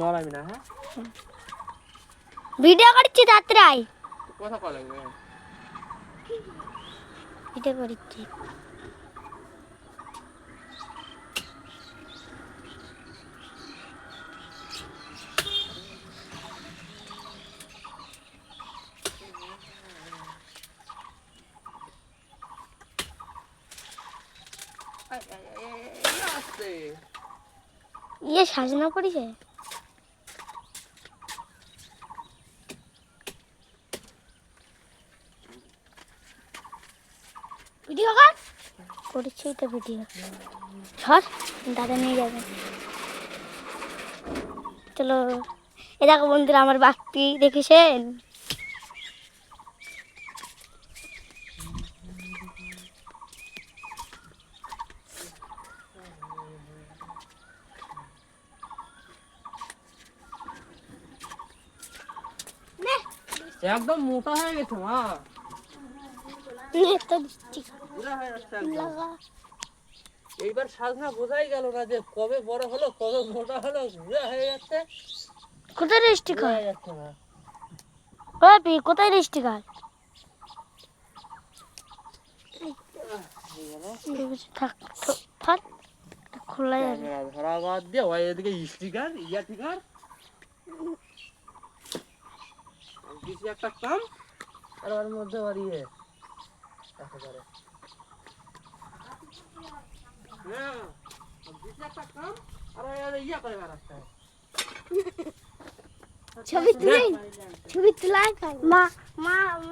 নড়াবি না, হ্যাঁ? ভিডিও করছি তাড়াতাড়ি কথা কল লাগবে। ভিডিও করছি। ইয়ে সাজনা পড়েছে। ভিডিও কর করেছি তো ভিডিও সর দাদা নিয়ে যাবে। চলো এ দেখো বন্ধুরা আমার বাঘটি দেখেছেন। একদম মোটা হয়ে গেছে মা। এইবার সাজনা বোঝাই গেল না যে কবে বড় হলো কবে মোটা হলো, ঘুরে হয়ে যাচ্ছে। কোথায় রেস্টি খায় যাচ্ছে না। বাপি কোথায় রেস্টি খায় থাক থাক খোলা যাবে। ধরা বাদ দিয়ে ওই এদিকে স্টিকার ইয়া টিকার কিছু একটা কাম আর ওর মধ্যে বাড়িয়ে একেবারে হ্যাঁ কিছু একটা কাম আর ইয়া করে রাস্তা ছবি তুলে মা মা